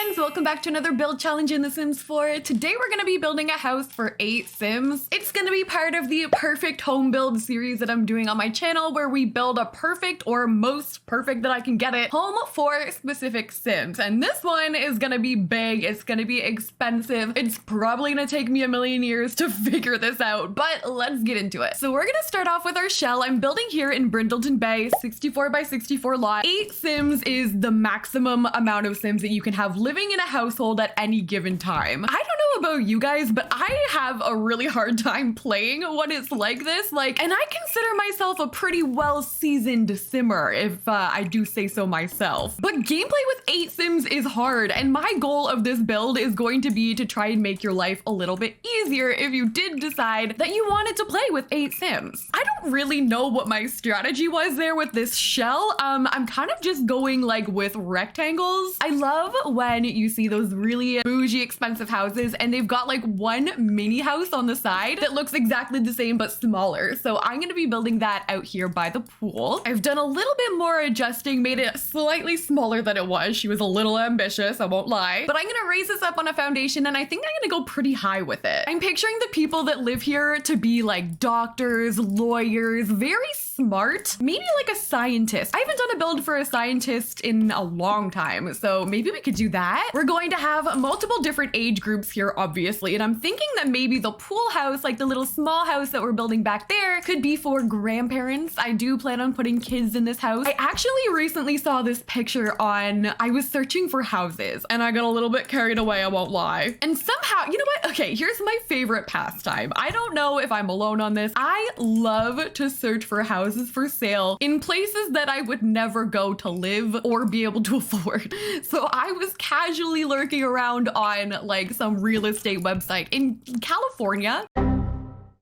friends, welcome back to another build challenge in The Sims 4. Today we're going to be building a house for 8 Sims. It's going to be part of the perfect home build series that I'm doing on my channel, where we build a perfect or most perfect that I can get it home for specific Sims. And this one is going to be big, it's going to be expensive, it's probably going to take me a million years to figure this out, but let's get into it. So we're going to start off with our shell. I'm building here in Brindleton Bay, 64 by 64 lot. 8 Sims is the maximum amount of Sims that you can have living in a household at any given time. I don't know about you guys, but I have a really hard time playing when it's like this. And I consider myself a pretty well-seasoned simmer, if I do say so myself. But gameplay with 8 Sims is hard, and my goal of this build is going to be to try and make your life a little bit easier if you did decide that you wanted to play with 8 Sims. I don't really know what my strategy was there with this shell. I'm kind of just going like with rectangles. I love when you see those really bougie expensive houses and they've got like one mini house on the side that looks exactly the same but smaller. So I'm going to be building that out here by the pool. I've done a little bit more adjusting, made it slightly smaller than it was. She was a little ambitious, I won't lie. But I'm going to raise this up on a foundation and I think I'm going to go pretty high with it. I'm picturing the people that live here to be like doctors, lawyers, very smart, maybe like a scientist. I haven't done a build for a scientist in a long time, so maybe we could do that. We're going to have multiple different age groups here, obviously, and I'm thinking that maybe the pool house, like the little small house that we're building back there, could be for grandparents. I do plan on putting kids in this house. I actually recently saw this picture I was searching for houses and I got a little bit carried away, I won't lie. And somehow, you know what? Okay, here's my favorite pastime. I don't know if I'm alone on this. I love to search for houses for sale in places that I would never go to live or be able to afford. So I was casually lurking around on like some real estate website in California,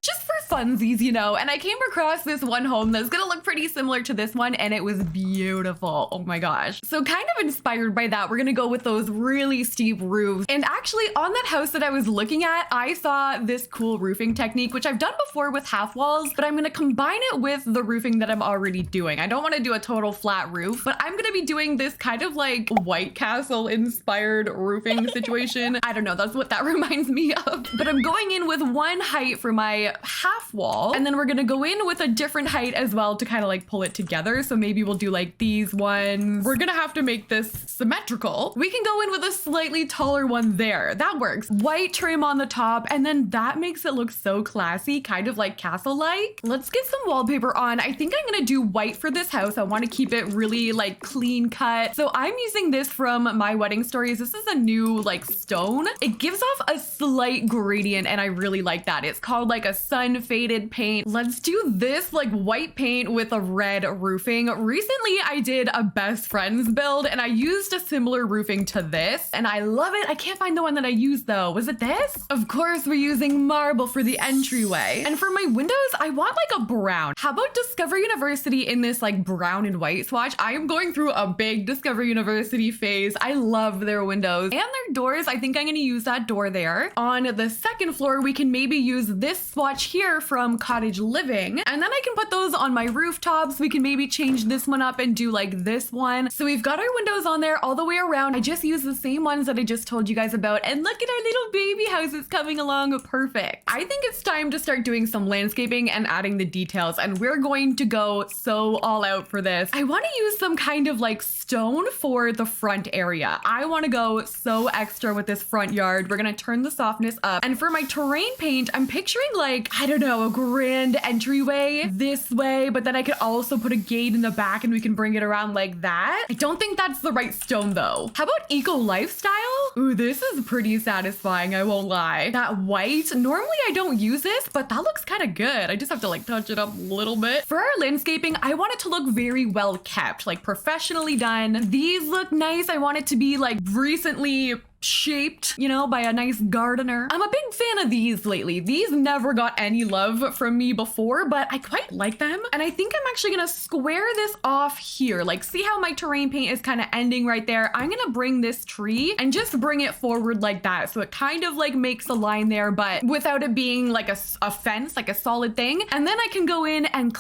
just for funsies, you know, and I came across this one home that's gonna look pretty similar to this one, and it was beautiful. Oh my gosh. So kind of inspired by that, we're gonna go with those really steep roofs. And actually on that house that I was looking at, I saw this cool roofing technique, which I've done before with half walls, but I'm gonna combine it with the roofing that I'm already doing. I don't wanna do a total flat roof, but I'm gonna be doing this kind of like White Castle inspired roofing situation. I don't know, that's what that reminds me of. But I'm going in with one height for my half wall, and then we're gonna go in with a different height as well to kind of like pull it together. So maybe we'll do like these ones. We're gonna have to make this symmetrical. We can go in with a slightly taller one there. That works. White trim on the top, and then that makes it look so classy, kind of like castle-like. Let's get some wallpaper on. I think I'm gonna do white for this house. I want to keep it really like clean cut. So I'm using this from My Wedding Stories. This is a new like stone. It gives off a slight gradient and I really like that. It's called like a sun faded paint. Let's do this like white paint with a red roofing. Recently I did a best friends build and I used a similar roofing to this and I love it. I can't find the one that I used though. Was it this? Of course, we're using marble for the entryway. And for my windows, I want like a brown. How about Discover University in this like brown and white swatch? I am going through a big Discover University phase. I love their windows and their doors. I think I'm going to use that door there. On the second floor, we can maybe use this swatch here from Cottage Living, and then I can put those on my rooftops. We can maybe change this one up and do like this one. So we've got our windows on there all the way around. I just used the same ones that I just told you guys about, and look at our little baby houses coming along perfect. I think it's time to start doing some landscaping and adding the details, and we're going to go so all out for this. I want to use some kind of like stone for the front area. I want to go so extra with this front yard. We're gonna turn the softness up, and for my terrain paint, I'm picturing like, I don't know, a grand entryway this way, but then I could also put a gate in the back and we can bring it around like that. I don't think that's the right stone though. How about eco lifestyle? Ooh, this is pretty satisfying, I won't lie. That white, normally I don't use this, but that looks kind of good. I just have to like touch it up a little bit. For our landscaping, I want it to look very well kept, like professionally done. These look nice. I want it to be like recently shaped, you know, by a nice gardener. I'm a big fan of these lately. These never got any love from me before, but I quite like them. And I think I'm actually gonna square this off here. Like, see how my terrain paint is kind of ending right there? I'm gonna bring this tree and just bring it forward like that. So it kind of like makes a line there, but without it being like a fence, like a solid thing. And then I can go in and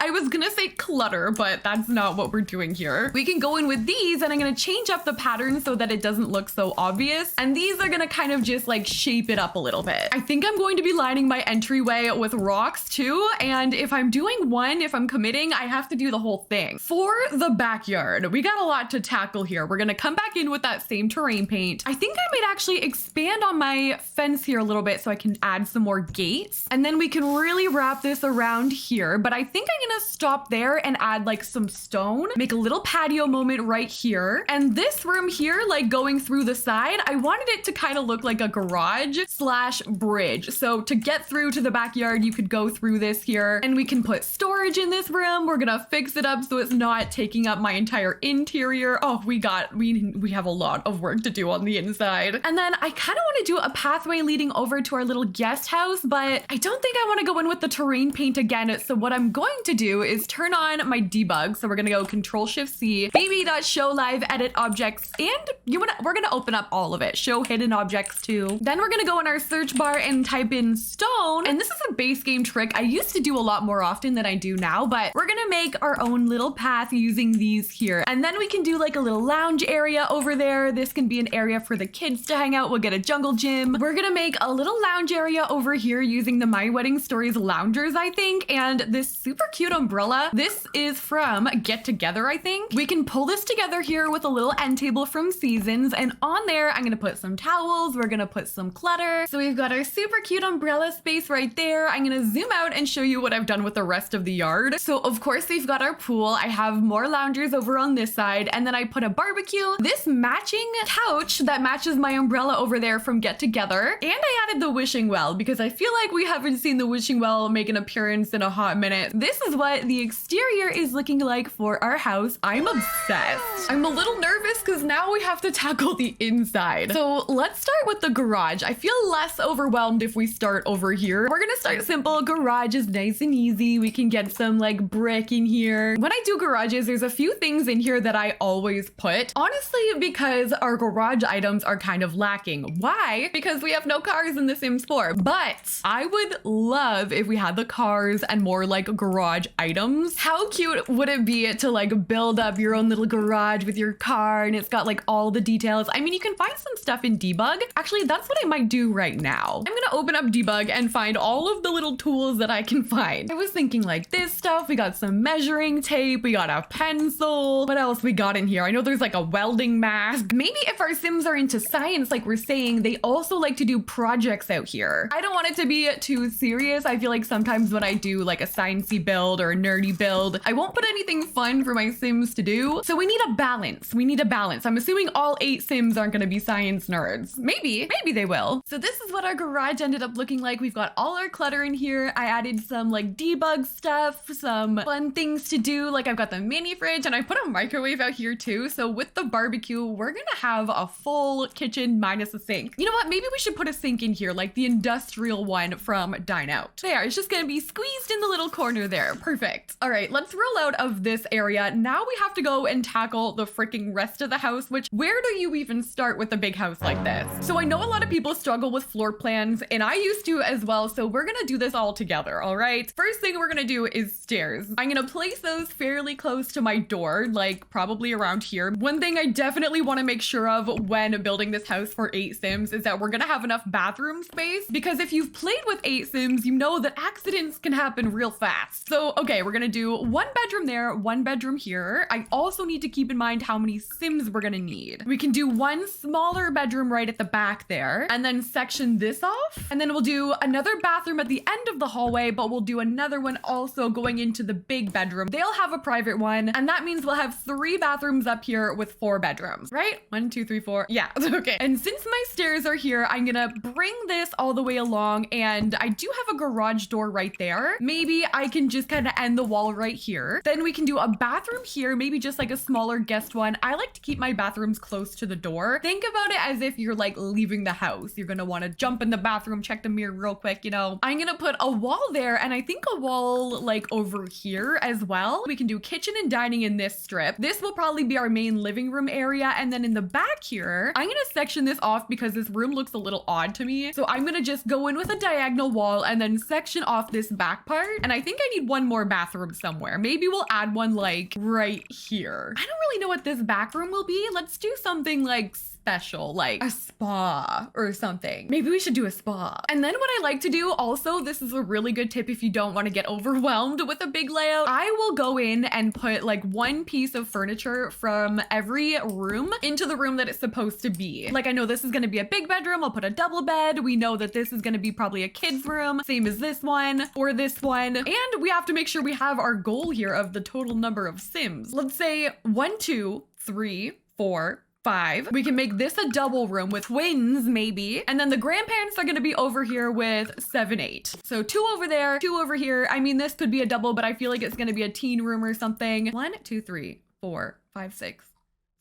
I was gonna say clutter, but that's not what we're doing here. We can go in with these and I'm gonna change up the pattern so that it doesn't look so obvious. And these are gonna kind of just like shape it up a little bit. I think I'm going to be lining my entryway with rocks too. And if I'm doing one, if I'm committing, I have to do the whole thing. For the backyard, we got a lot to tackle here. We're gonna come back in with that same terrain paint. I think I might actually expand on my fence here a little bit so I can add some more gates. And then we can really wrap this around here. But I think I'm gonna stop there and add like some stone, make a little patio moment right here. And this room here, like going through the side, I wanted it to kind of look like a garage slash bridge. So to get through to the backyard, you could go through this here and we can put storage in this room. We're gonna fix it up so it's not taking up my entire interior. Oh, we have a lot of work to do on the inside. And then I kind of want to do a pathway leading over to our little guest house, but I don't think I want to go in with the terrain paint again. So what I'm going to do is turn on my debug. So we're gonna go Control-Shift-C, baby.show live edit objects, and we're gonna open up all of it. Show hidden objects too. Then we're gonna go in our search bar and type in stone. And this is a base game trick I used to do a lot more often than I do now, but we're gonna make our own little path using these here. And then we can do like a little lounge area over there. This can be an area for the kids to hang out. We'll get a jungle gym. We're gonna make a little lounge area over here using the My Wedding Stories loungers, I think. And this super cute umbrella, this is from Get Together, I think. We can pull this together here with a little end table from Seasons. And on there, I'm gonna put some towels. We're gonna put some clutter. So we've got our super cute umbrella space right there. I'm gonna zoom out and show you what I've done with the rest of the yard. So of course we've got our pool. I have more loungers over on this side. And then I put a barbecue, this matching couch that matches my umbrella over there from Get Together. And I added the wishing well because I feel like we haven't seen the wishing well make an appearance in a hot minute. This is what the exterior is looking like for our house. I'm obsessed. I'm a little nervous because now we have to tackle the inside. So let's start with the garage. I feel less overwhelmed if we start over here. We're gonna start simple. Garage is nice and easy. We can get some like brick in here. When I do garages, there's a few things in here that I always put. Honestly, because our garage items are kind of lacking. Why? Because we have no cars in The Sims 4. But I would love if we had the cars and more like garage items. How cute would it be to like build up your own little garage with your car and it's got like all the details? I mean, you can find some stuff in debug. Actually, that's what I might do right now. I'm gonna open up debug and find all of the little tools that I can find. I was thinking like this stuff. We got some measuring tape. We got a pencil. What else we got in here? I know there's like a welding mask. Maybe if our Sims are into science, like we're saying, they also like to do projects out here. I don't want it to be too serious. I feel like sometimes when I do like a sciencey build or a nerdy build, I won't put anything fun for my Sims to do. So we need a balance. We need a balance. I'm assuming all 8 Sims aren't going to be science nerds. Maybe they will. So this is what our garage ended up looking like. We've got all our clutter in here. I added some like debug stuff, some fun things to do. Like I've got the mini fridge and I put a microwave out here too. So with the barbecue, we're gonna have a full kitchen minus a sink. You know what? Maybe we should put a sink in here, like the industrial one from Dine Out. There, it's just gonna be squeezed in the little corner there. Perfect. All right, let's roll out of this area. Now we have to go and tackle the freaking rest of the house, which where do you even start with a big house like this? So I know a lot of people struggle with floor plans and I used to as well. So we're gonna do this all together, all right? First thing we're gonna do is stairs. I'm gonna place those fairly close to my door, like probably around here. One thing I definitely wanna make sure of when building this house for 8 Sims is that we're gonna have enough bathroom space because if you've played with 8 Sims, you know that accidents can happen real fast. So, okay, we're gonna do 1 bedroom there, 1 bedroom here. I also need to keep in mind how many Sims we're gonna need. We can do 1 smaller bedroom right at the back there and then section this off. And then we'll do another bathroom at the end of the hallway, but we'll do another one also going into the big bedroom. They'll have a private one. And that means we'll have 3 bathrooms up here with 4 bedrooms, right? 1, 2, 3, 4. Yeah, okay. And since my stairs are here, I'm gonna bring this all the way along and I do have a garage door right there. Maybe I can just kind of end the wall right here. Then we can do a bathroom here, maybe just like a smaller guest one. I like to keep my bathrooms close to the door Think about it as if you're like leaving the house. You're gonna want to jump in the bathroom, check the mirror real quick, you know. I'm gonna put a wall there, and I think a wall like over here as well. We can do kitchen and dining in this strip. This will probably be our main living room area, and then in the back here, I'm gonna section this off because this room looks a little odd to me. So I'm gonna just go in with a diagonal wall and then section off this back part. And I think I need one more bathroom somewhere. Maybe we'll add one like right here. I don't really know what this back room will be. Let's do something like special, like a spa or something. Maybe we should do a spa. And then what I like to do also, this is a really good tip if you don't want to get overwhelmed with a big layout, I will go in and put like one piece of furniture from every room into the room that it's supposed to be. Like I know this is going to be a big bedroom, I'll put a double bed. We know that this is going to be probably a kid's room, same as this one or this one. And we have to make sure we have our goal here of the total number of Sims. Let's say 1, 2, 3, 4, 5. We can make this a double room with twins maybe. And then the grandparents are gonna be over here with 7, 8. So 2 over there, 2 over here. I mean, this could be a double, but I feel like it's gonna be a teen room or something. 1, 2, 3, 4, 5, 6,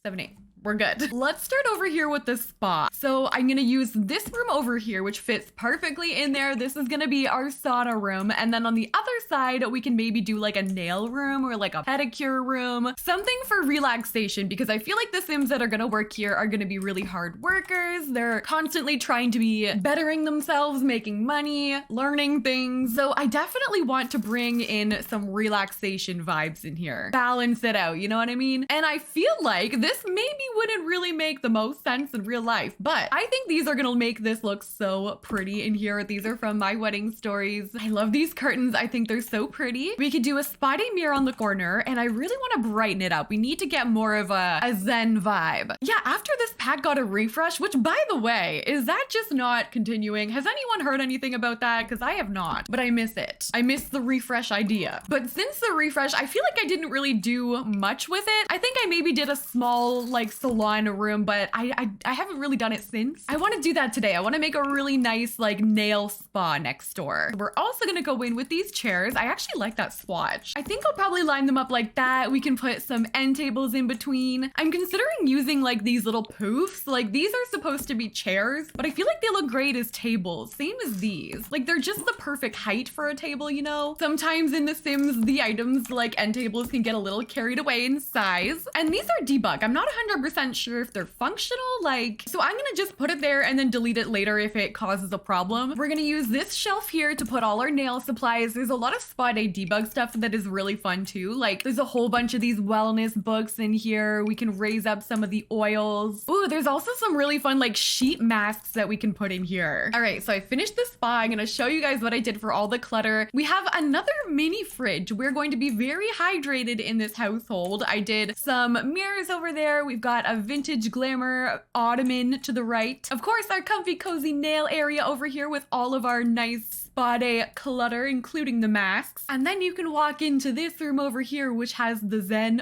7, 8. We're good. Let's start over here with the spa. So I'm gonna use this room over here, which fits perfectly in there. This is gonna be our sauna room. And then on the other side, we can maybe do like a nail room or like a pedicure room, something for relaxation, because I feel like the Sims that are gonna work here are gonna be really hard workers. They're constantly trying to be bettering themselves, making money, learning things. So I definitely want to bring in some relaxation vibes in here. Balance it out, you know what I mean? And I feel like this maybe wouldn't really make the most sense in real life, but I think these are gonna make this look so pretty in here. These are from my wedding stories. I love these curtains. I think they're so pretty. We could do a spotty mirror on the corner, and I really want to brighten it up. We need to get more of a zen vibe. Yeah, after this pack got a refresh, which by the way, is that just not continuing? Has anyone heard anything about that? Because I have not, but I miss it. I miss the refresh idea. But since the refresh, I feel like I didn't really do much with it. I think I maybe did a small like salon room, but I haven't really done it since. I want to do that today. I want to make a really nice like nail spa next door. We're also gonna go in with these chairs. I actually like that swatch. I think I'll probably line them up like that. We can put some end tables in between. I'm considering using like these little poofs. Like these are supposed to be chairs, but I feel like they look great as tables. Same as these. Like they're just the perfect height for a table, you know? Sometimes in The Sims, the items like end tables can get a little carried away in size. And these are debug. I'm not 100% sure if they're functional, like, so I'm gonna just put it there and then delete it later if it causes a problem. We're gonna use this shelf here to put all our nail supplies. There's a lot of spa day debug stuff that is really fun too. Like there's a whole bunch of these wellness books in here. We can raise up some of the oils. Ooh, there's also some really fun like sheet masks that we can put in here. All right, so I finished the spa. I'm gonna show you guys what I did for all the clutter. We have another mini fridge. We're going to be very hydrated in this household. I did some mirrors over there. We've got a vintage glamour ottoman to the right. Of course, our comfy cozy nail area over here with all of our nice spa day clutter, including the masks. And then you can walk into this room over here, which has the Zen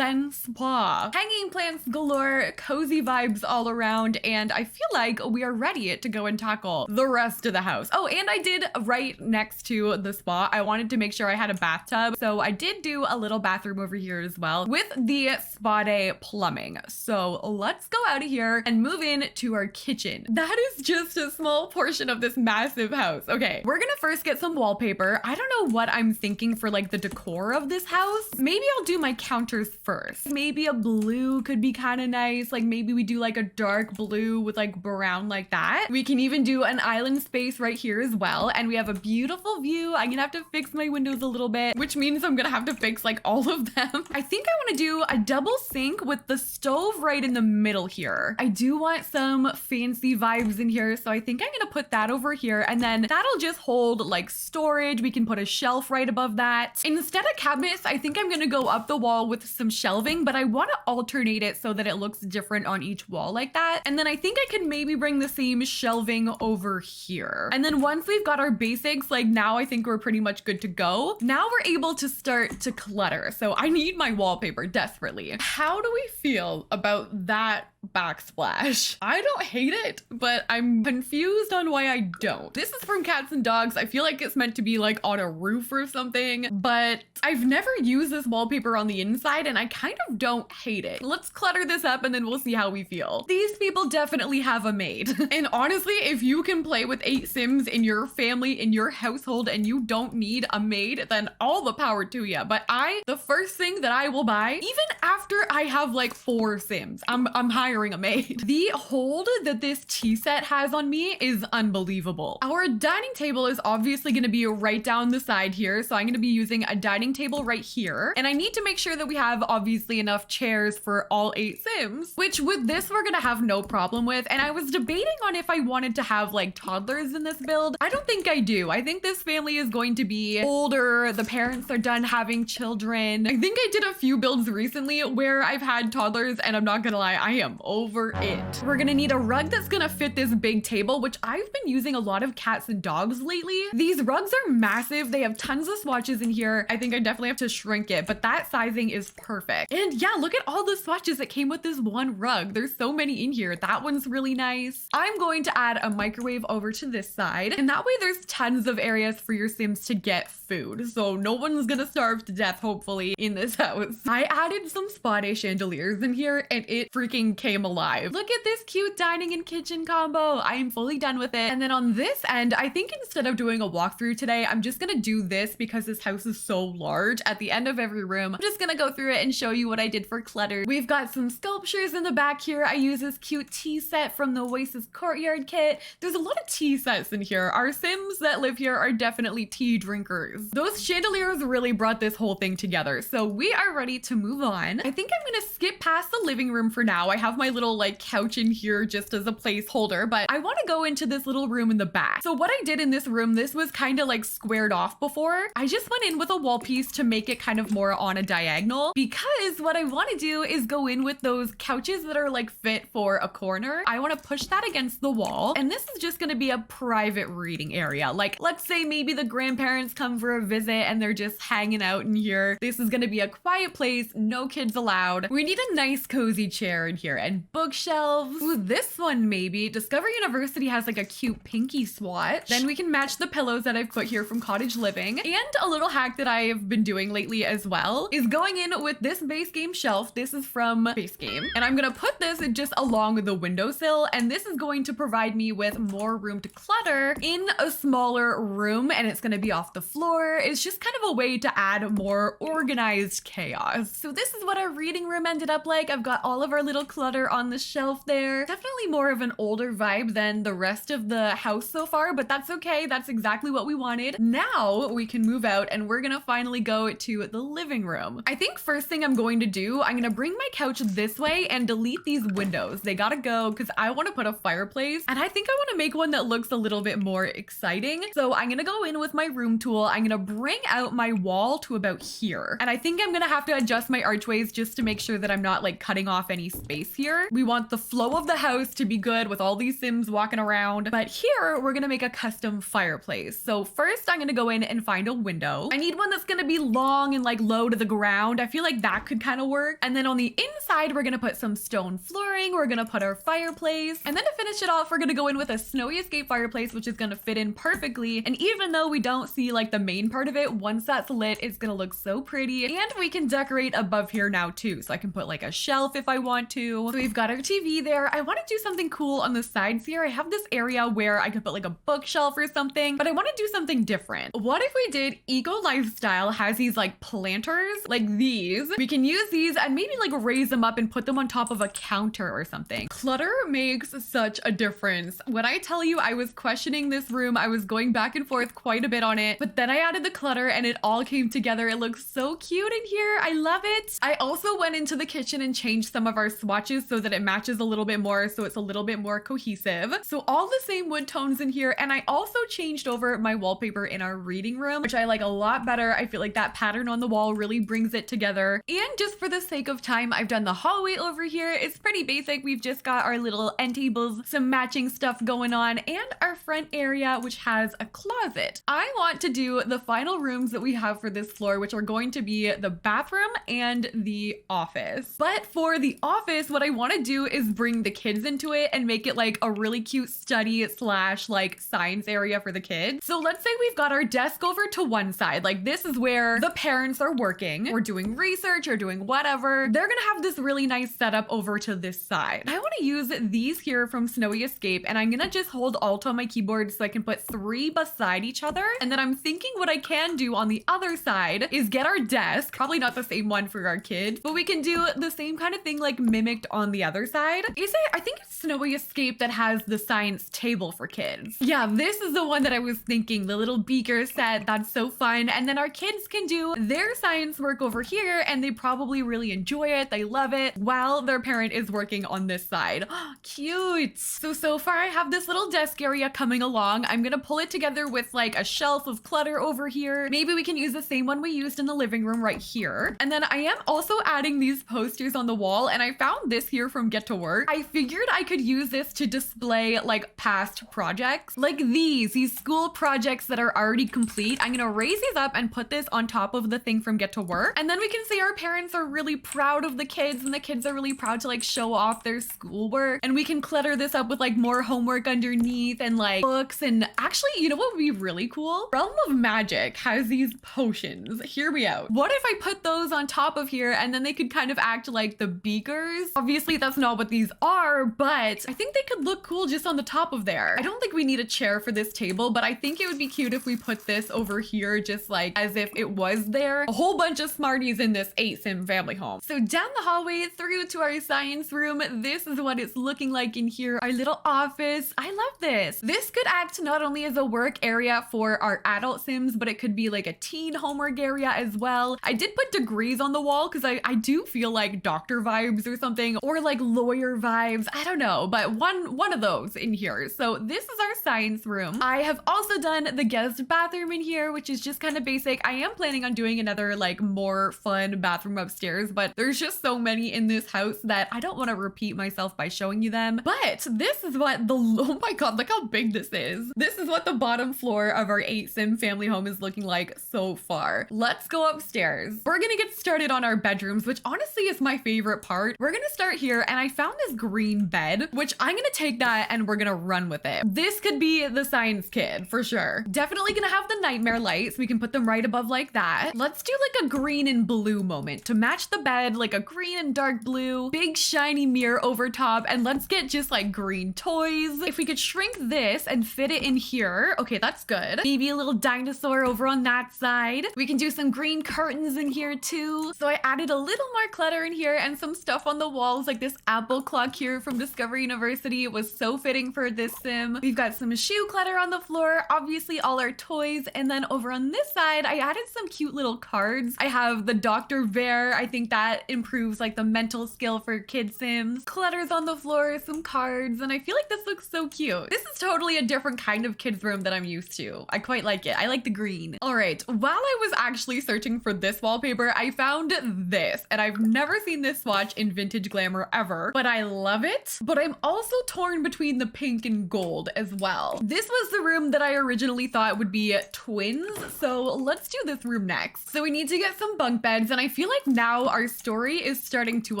spa. Hanging plants galore, cozy vibes all around, and I feel like we are ready to go and tackle the rest of the house. Oh, and I did right next to the spa, I wanted to make sure I had a bathtub. So I did do a little bathroom over here as well with the spa day plumbing. So let's go out of here and move in to our kitchen. That is just a small portion of this massive house. Okay, we're gonna first get some wallpaper. I don't know what I'm thinking for like the decor of this house. Maybe I'll do my counters first. Maybe a blue could be kind of nice. Like maybe we do like a dark blue with like brown like that. We can even do an island space right here as well. And we have a beautiful view. I'm gonna have to fix my windows a little bit, which means I'm gonna have to fix like all of them. I think I want to do a double sink with the stove right in the middle here. I do want some fancy vibes in here, so I think I'm gonna put that over here, and then that'll just hold like storage. We can put a shelf right above that. Instead of cabinets, I think I'm gonna go up the wall with some shelving, but I want to alternate it so that it looks different on each wall like that. And then I think I can maybe bring the same shelving over here. And then once we've got our basics, like now I think we're pretty much good to go. Now we're able to start to clutter. So I need my wallpaper desperately. How do we feel about that backsplash? I don't hate it, but I'm confused on why I don't. This is from Cats and Dogs. I feel like it's meant to be like on a roof or something, but I've never used this wallpaper on the inside and I kind of don't hate it. Let's clutter this up and then we'll see how we feel. These people definitely have a maid. And honestly, if you can play with 8 Sims in your family, in your household, and you don't need a maid, then all the power to you. But the first thing that I will buy, even after I have like 4 Sims, I'm hiring a maid. The hold that this tea set has on me is unbelievable. Our dining table is obviously going to be right down the side here. So I'm going to be using a dining table right here. And I need to make sure that we have obviously enough chairs for all 8 Sims, which with this, we're going to have no problem with. And I was debating on if I wanted to have like toddlers in this build. I don't think I do. I think this family is going to be older. The parents are done having children. I think I did a few builds recently where I've had toddlers and I'm not gonna lie, I am over it. We're gonna need a rug that's gonna fit this big table, which I've been using a lot of cats and dogs lately. These rugs are massive. They have tons of swatches in here. I think I definitely have to shrink it, but that sizing is perfect. And yeah, look at all the swatches that came with this one rug. There's so many in here. That one's really nice. I'm going to add a microwave over to this side, and that way there's tons of areas for your Sims to get food. So no one's gonna starve to death, hopefully, in this house. I added some spa day chandeliers in here and it freaking came alive. Look at this cute dining and kitchen combo. I am fully done with it. And then on this end, I think instead of doing a walkthrough today, I'm just gonna do this because this house is so large. At the end of every room, I'm just gonna go through it and show you what I did for clutter. We've got some sculptures in the back here. I use this cute tea set from the Oasis Courtyard kit. There's a lot of tea sets in here. Our Sims that live here are definitely tea drinkers. Those chandeliers really brought this whole thing together. So we are ready to move on. I think I'm gonna skip past the living room for now. I have my little like couch in here just as a placeholder, but I want to go into this little room in the back. So what I did in this room, this was kind of like squared off before. I just went in with a wall piece to make it kind of more on a diagonal, because what I want to do is go in with those couches that are like fit for a corner. I want to push that against the wall, and this is just going to be a private reading area. Like, let's say maybe the grandparents come for a visit and they're just hanging out in here. This is going to be a quiet place, no kids allowed. We need a nice cozy chair in here and bookshelves. Ooh, this one maybe. Discover University has like a cute pinky swatch. Then we can match the pillows that I've put here from Cottage Living. And a little hack that I have been doing lately as well is going in with this base game shelf. This is from Base Game, and I'm gonna put this just along the windowsill, and this is going to provide me with more room to clutter in a smaller room, and it's gonna be off the floor. It's just kind of a way to add more organized chaos. So this is what our reading room ended up like. I've got all of our little clutter on the shelf there. Definitely more of an older vibe than the rest of the house so far, but that's okay. That's exactly what we wanted. Now we can move out and we're gonna finally go to the living room. I think first thing I'm going to do, I'm gonna bring my couch this way and delete these windows. They gotta go because I want to put a fireplace, and I think I want to make one that looks a little bit more exciting. So I'm gonna go in with my room tool. I'm gonna bring out my wall to about here, and I think I'm gonna have to adjust my archways just to make sure that I'm not like cutting off any space here. We want the flow of the house to be good with all these Sims walking around, but here we're gonna make a custom fireplace. So first I'm gonna go in and find a window. I need one that's gonna be long and like low to the ground. I feel like that could kind of work. And then on the inside, we're gonna put some stone flooring. We're gonna put our fireplace. And then to finish it off, we're gonna go in with a snowy escape fireplace, which is gonna fit in perfectly. And even though we don't see like the main part of it, once that's lit, it's gonna look so pretty. And we can decorate above here now too. So I can put like a shelf if I want to. So we've got our TV there. I wanna do something cool on the sides here. I have this area where I could put like a bookshelf or something, but I wanna do something different. What if we did Eco Lifestyle has these like planters, like these. We can use these and maybe like raise them up and put them on top of a counter or something. Clutter makes such a difference. When I tell you I was questioning this room, I was going back and forth quite a bit on it, but then I added the clutter and it all came together. It looks so cute in here. I love it. I also went into the kitchen and changed some of our swatches so that it matches a little bit more, so it's a little bit more cohesive. So all the same wood tones in here, and I also changed over my wallpaper in our reading room, which I like a lot better. I feel like that pattern on the wall really brings it together. And just for the sake of time, I've done the hallway over here. It's pretty basic. We've just got our little end tables, some matching stuff going on, and our front area, which has a closet. I want to do the final rooms that we have for this floor, which are going to be the bathroom and the office. But for the office, what I want to do is bring the kids into it and make it like a really cute study slash like science area for the kids. So let's say we've got our desk over to one side. Like this is where where the parents are working or doing research or doing whatever. They're gonna have this really nice setup over to this side. I want to use these here from Snowy Escape, and I'm gonna just hold Alt on my keyboard so I can put 3 beside each other. And then I'm thinking what I can do on the other side is get our desk, probably not the same one for our kids, but we can do the same kind of thing like mimicked on the other side. Is it? I think it's Snowy Escape that has the science table for kids. Yeah, this is the one that I was thinking, the little beaker set. That's so fun. And then our kids can do their science work over here, and they probably really enjoy it. They love it while their parent is working on this side. Cute. So far I have this little desk area coming along. I'm gonna pull it together with like a shelf of clutter over here. Maybe we can use the same one we used in the living room right here. And then I am also adding these posters on the wall, and I found this here from Get to Work. I figured I could use this to display like past projects, like these school projects that are already complete. I'm gonna raise these up and put this on top of the thing from Get to Work. And then we can say our parents are really proud of the kids, and the kids are really proud to like show off their schoolwork. And we can clutter this up with like more homework underneath and like books. And actually, you know what would be really cool? Realm of Magic has these potions. Hear me out. What if I put those on top of here, and then they could kind of act like the beakers? Obviously that's not what these are, but I think they could look cool just on the top of there. I don't think we need a chair for this table, but I think it would be cute if we put this over here just like as if it was there. A whole bunch of Smarties in this 8-sim family home. So down the hallway through to our science room, this is what it's looking like in here. Our little office. I love this. This could act not only as a work area for our adult Sims, but it could be like a teen homework area as well. I did put degrees on the wall because I do feel like doctor vibes or something, or like lawyer vibes. I don't know, but one of those in here. So this is our science room. I have also done the guest bathroom in here, which is just kind of basic. I am planning on doing another like more fun bathroom upstairs, but there's just so many in this house that I don't want to repeat myself by showing you them. But this is what oh my god, look how big this is. This is what the bottom floor of our 8-sim family home is looking like so far. Let's go upstairs. We're gonna get started on our bedrooms, which honestly is my favorite part. We're gonna start here, and I found this green bed, which I'm gonna take that and we're gonna run with it. This could be the science kid for sure. Definitely gonna have the nightmare lights. We can put them right above like that. Let's do like a green and blue moment to match the bed, like a green and dark blue, big shiny mirror over top, and let's get just like green toys. If we could shrink this and fit it in here, okay, that's good. Maybe a little dinosaur over on that side. We can do some green curtains in here too. So I added a little more clutter in here and some stuff on the walls, like this apple clock here from Discovery University. It was so fitting for this sim. We've got some shoe clutter on the floor, obviously all our toys, and then over on this side, I added some cute little cards. I have the Dr. Bear. I think that improves like the mental skill for kid sims. Clutters on the floor, some cards, and I feel like this looks so cute. This is totally a different kind of kids room that I'm used to. I quite like it. I like the green. All right, while I was actually searching for this wallpaper, I found this, and I've never seen this swatch in Vintage Glamour ever, but I love it. But I'm also torn between the pink and gold as well. This was the room that I originally thought would be twins, so let's do this room next. So we need to get some bunk beds, and I feel like now our story is starting to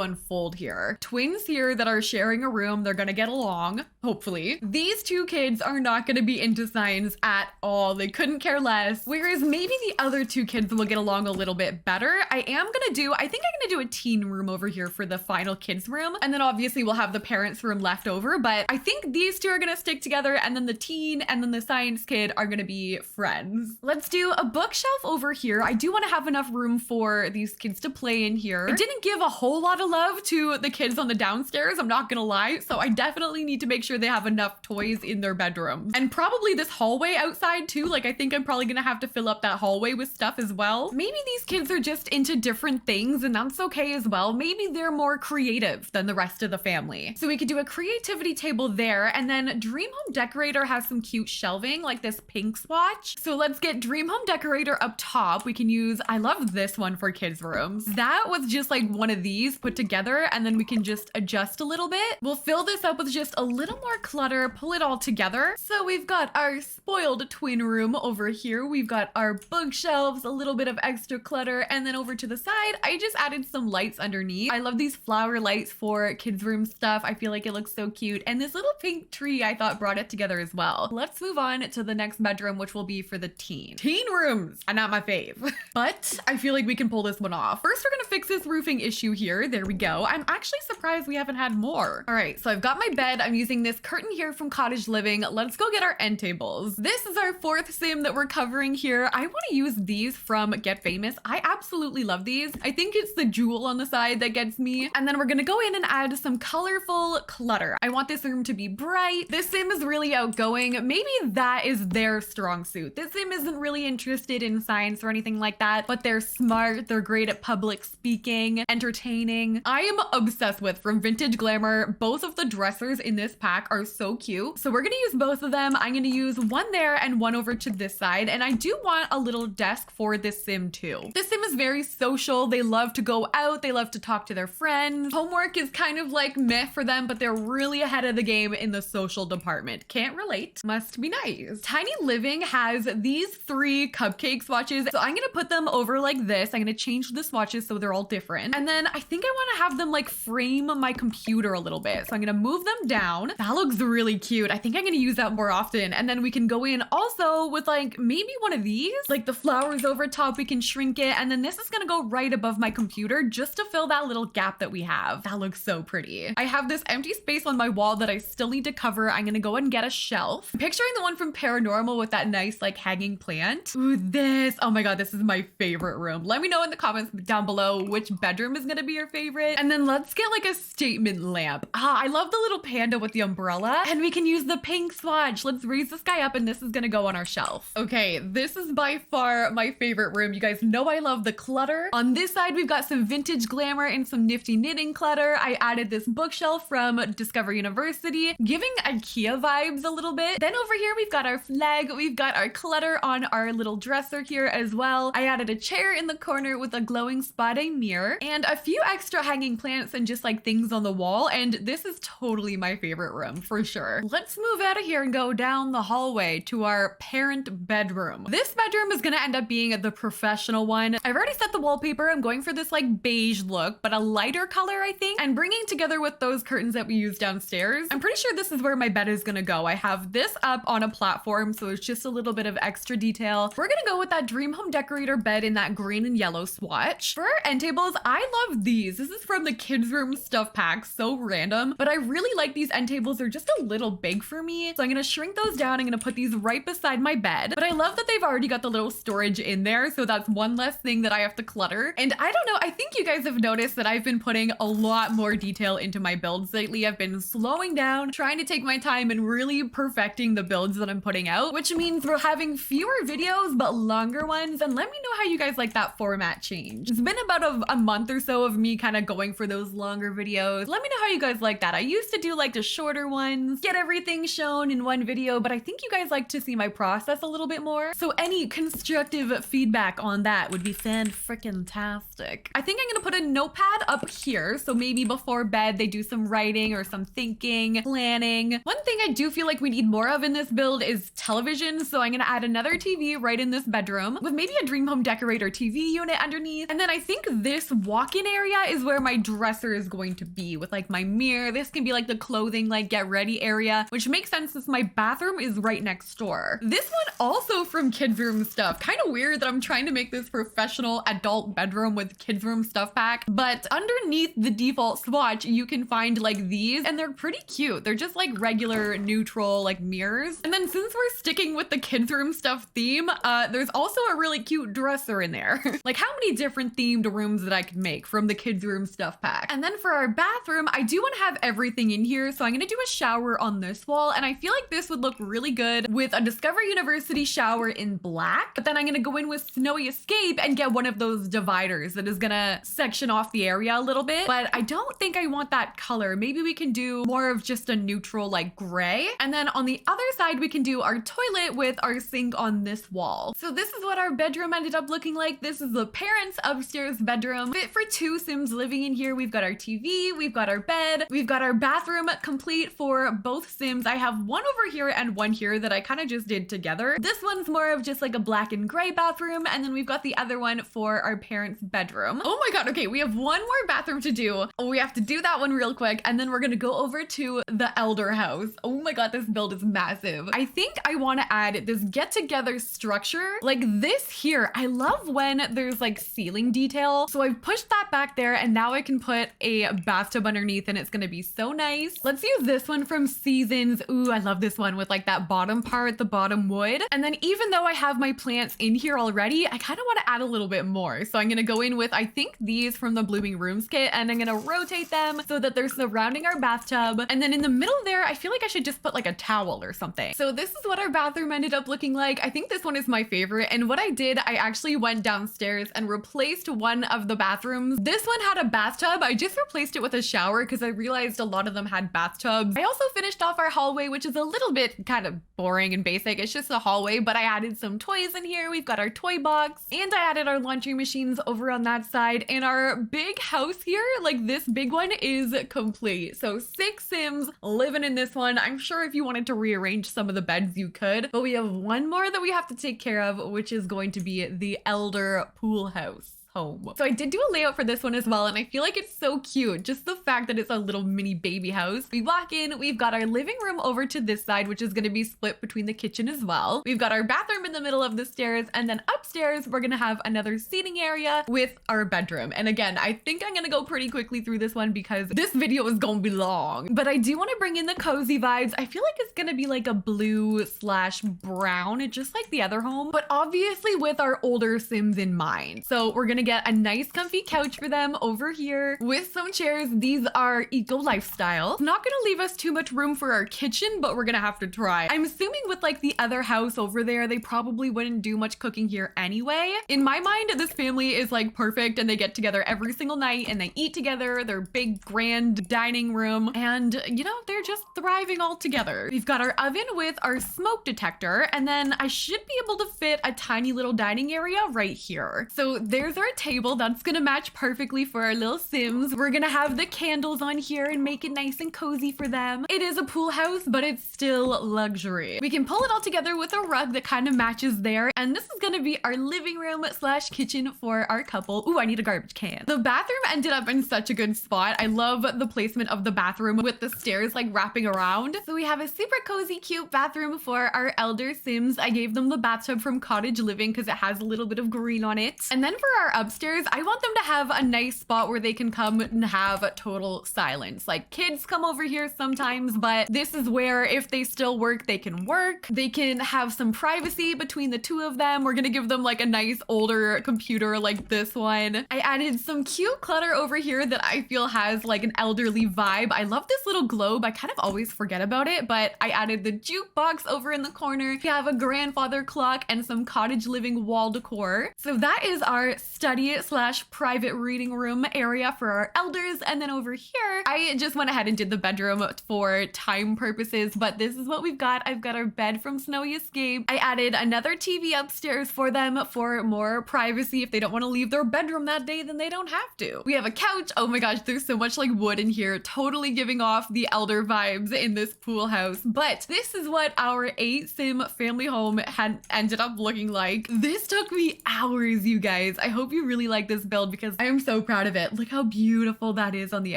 unfold here. Twins here that are sharing a room, they're gonna get along, hopefully. These two kids are not gonna be into science at all. They couldn't care less. Whereas maybe the other two kids will get along a little bit better. I think I'm gonna do a teen room over here for the final kids room. And then obviously we'll have the parents room left over, but I think these two are gonna stick together, and then the teen and then the science kid are gonna be friends. Let's do a bookshelf over here. I do want to have enough room for these kids to play in here. I didn't give a whole lot of love to the kids on the downstairs, I'm not gonna lie, so I definitely need to make sure they have enough toys in their bedrooms. And probably this hallway outside too. Like I think I'm probably gonna have to fill up that hallway with stuff as well. Maybe these kids are just into different things, and that's okay as well. Maybe they're more creative than the rest of the family. So we could do a creativity table there, and then Dream Home Decorator has some cute shelving like this pink swatch. So let's get Dream Home Decorator up top. We can use, I love this one for kids rooms. That was just like one of these put together, and then we can just adjust a little bit. We'll fill this up with just a little more clutter, pull it all together. So we've got our spoiled twin room over here. We've got our bookshelves, a little bit of extra clutter, and then over to the side, I just added some lights underneath. I love these flower lights for kids room stuff. I feel like it looks so cute. And this little pink tree I thought brought it together as well. Let's move on to the next bedroom, which will be for the teen rooms. And not my have faith. But I feel like we can pull this one off. First, we're gonna fix this roofing issue here. There we go. I'm actually surprised we haven't had more. All right, so I've got my bed. I'm using this curtain here from Cottage Living. Let's go get our end tables. This is our fourth sim that we're covering here. I want to use these from Get Famous. I absolutely love these. I think it's the jewel on the side that gets me. And then we're gonna go in and add some colorful clutter. I want this room to be bright. This sim is really outgoing. Maybe that is their strong suit. This sim isn't really interested in science or anything like that, but they're smart. They're great at public speaking, entertaining. I am obsessed with from Vintage Glamour. Both of the dressers in this pack are so cute. So we're gonna use both of them. I'm gonna use one there and one over to this side. And I do want a little desk for this sim too. This sim is very social. They love to go out. They love to talk to their friends. Homework is kind of like meh for them, but they're really ahead of the game in the social department. Can't relate. Must be nice. Tiny Living has these 3 cupcake swatches. So I'm gonna put them over like this. I'm gonna change the swatches so they're all different. And then I think I wanna have them like frame my computer a little bit. So I'm gonna move them down. That looks really cute. I think I'm gonna use that more often. And then we can go in also with like maybe one of these, like the flowers over top, we can shrink it. And then this is gonna go right above my computer just to fill that little gap that we have. That looks so pretty. I have this empty space on my wall that I still need to cover. I'm gonna go and get a shelf. I'm picturing the one from Paranormal with that nice like hanging plant. Ooh, this. Oh my God, this is my favorite room. Let me know in the comments down below which bedroom is gonna be your favorite. And then let's get like a statement lamp. I love the little panda with the umbrella. And we can use the pink swatch. Let's raise this guy up and this is gonna go on our shelf. Okay, this is by far my favorite room. You guys know I love the clutter. On this side, we've got some vintage glamour and some nifty knitting clutter. I added this bookshelf from Discover University, giving IKEA vibes a little bit. Then over here, we've got our flag. We've got our clutter on our little dresser here as well. I added a chair in the corner with a glowing spotty mirror and a few extra hanging plants and just like things on the wall. And this is totally my favorite room for sure. Let's move out of here and go down the hallway to our parent bedroom. This bedroom is gonna end up being the professional one. I've already set the wallpaper. I'm going for this like beige look, but a lighter color, I think, and bringing together with those curtains that we use downstairs. I'm pretty sure this is where my bed is gonna go. I have this up on a platform, so it's just a little bit of extra detail. We're gonna go with that Dream Home Decorator bed in that green and yellow swatch. For our end tables, I love these. This is from the kids room stuff pack. So random, but I really like these end tables. They're just a little big for me. So I'm gonna shrink those down. I'm gonna put these right beside my bed, but I love that they've already got the little storage in there. So that's one less thing that I have to clutter. And I don't know, I think you guys have noticed that I've been putting a lot more detail into my builds lately. I've been slowing down, trying to take my time and really perfecting the builds that I'm putting out, which means we're having fewer videos, but longer ones. And let me know how you guys like that format change. It's been about a month or so of me kind of going for those longer videos. Let me know how you guys like that. I used to do like the shorter ones, get everything shown in one video, but I think you guys like to see my process a little bit more. So any constructive feedback on that would be fan-frickin-tastic. I think I'm gonna put a notepad up here. So maybe before bed, they do some writing or some thinking, planning. One thing I do feel like we need more of in this build is television. So I'm gonna add another TV right in this bedroom with maybe a Dream Home Decorator TV unit underneath. And then I think this walk-in area is where my dresser is going to be with like my mirror. This can be like the clothing, like get ready area, which makes sense since my bathroom is right next door. This one also from kids room stuff. Kind of weird that I'm trying to make this professional adult bedroom with kids room stuff pack, but underneath the default swatch, you can find like these and they're pretty cute. They're just like regular neutral like mirrors. And then since we're sticking with the kids room stuff theme, there's also a really cute dresser in there. Like how many different themed rooms that I could make from the kids room stuff pack. And then for our bathroom, I do want to have everything in here. So I'm going to do a shower on this wall. And I feel like this would look really good with a Discover University shower in black. But then I'm going to go in with Snowy Escape and get one of those dividers that is going to section off the area a little bit. But I don't think I want that color. Maybe we can do more of just a neutral like gray. And then on the other side, we can do our toilet with our sink on this wall. So this is what our bedroom ended up looking like. This is the parents' upstairs bedroom. Fit for 2 Sims living in here. We've got our TV, we've got our bed, we've got our bathroom complete for both Sims. I have one over here and one here that I kind of just did together. This one's more of just like a black and gray bathroom. And then we've got the other one for our parents' bedroom. Oh my God. Okay. We have one more bathroom to do. We have to do that one real quick. And then we're going to go over to the elder house. Oh my God. This build is massive. I think I want to add this get together structure. Like this this here, I love when there's like ceiling detail. So I've pushed that back there and now I can put a bathtub underneath and it's gonna be so nice. Let's use this one from Seasons. Ooh, I love this one with like that bottom part, the bottom wood. And then even though I have my plants in here already, I kind of want to add a little bit more. So I'm gonna go in with, I think these from the Blooming Rooms kit, and I'm gonna rotate them so that they're surrounding our bathtub. And then in the middle there, I feel like I should just put like a towel or something. So this is what our bathroom ended up looking like. I think this one is my favorite. And what I did, I actually went downstairs and replaced one of the bathrooms. This one had a bathtub. I just replaced it with a shower because I realized a lot of them had bathtubs. I also finished off our hallway, which is a little bit kind of boring and basic. It's just a hallway, but I added some toys in here. We've got our toy box and I added our laundry machines over on that side. And our big house here, like this big one, is complete. So 6 Sims living in this one. I'm sure if you wanted to rearrange some of the beds, you could, but we have one more that we have to take care of, which is going to be the elder pool house home. So I did do a layout for this one as well, and I feel like it's so cute. Just the fact that it's a little mini baby house. We walk in, we've got our living room over to this side, which is going to be split between the kitchen as well. We've got our bathroom in the middle of the stairs, and then upstairs, we're going to have another seating area with our bedroom. And again, I think I'm going to go pretty quickly through this one because this video is going to be long, but I do want to bring in the cozy vibes. I feel like it's going to be like a blue/brown, just like the other home, but obviously with our older Sims in mind. So we're going to get a nice comfy couch for them over here with some chairs. These are eco lifestyle. Not gonna leave us too much room for our kitchen, but we're gonna have to try. I'm assuming with like the other house over there, they probably wouldn't do much cooking here anyway. In my mind, this family is like perfect and they get together every single night and they eat together, their big grand dining room, and you know, they're just thriving all together. We've got our oven with our smoke detector, and then I should be able to fit a tiny little dining area right here. So there's our table that's gonna match perfectly for our little Sims. We're gonna have the candles on here and make it nice and cozy for them. It is a pool house, but it's still luxury. We can pull it all together with a rug that kind of matches there, and this is gonna be our living room / kitchen for our couple. Ooh, I need a garbage can. The bathroom ended up in such a good spot. I love the placement of the bathroom with the stairs like wrapping around. So we have a super cozy, cute bathroom for our elder Sims. I gave them the bathtub from Cottage Living because it has a little bit of green on it. And then for our upstairs, I want them to have a nice spot where they can come and have total silence. Like kids come over here sometimes, but this is where if they still work, they can work. They can have some privacy between the two of them. We're gonna give them like a nice older computer like this one. I added some cute clutter over here that I feel has like an elderly vibe. I love this little globe. I kind of always forget about it, but I added the jukebox over in the corner. We have a grandfather clock and some Cottage Living wall decor. So that is our study / private reading room area for our elders. And then over here, I just went ahead and did the bedroom for time purposes, but this is what we've got. I've got our bed from Snowy Escape. I added another TV upstairs for them for more privacy. If they don't want to leave their bedroom that day, then they don't have to. We have a couch. Oh my gosh, there's so much like wood in here, totally giving off the elder vibes in this pool house. But this is what our 8 Sim family home had ended up looking like. This took me hours, you guys. I hope you really like this build because I am so proud of it. Look how beautiful that is on the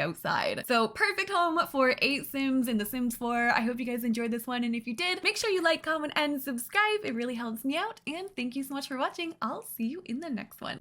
outside. So perfect home for 8 Sims in The Sims 4. I hope you guys enjoyed this one, and if you did, make sure you like, comment, and subscribe. It really helps me out, and thank you so much for watching. I'll see you in the next one.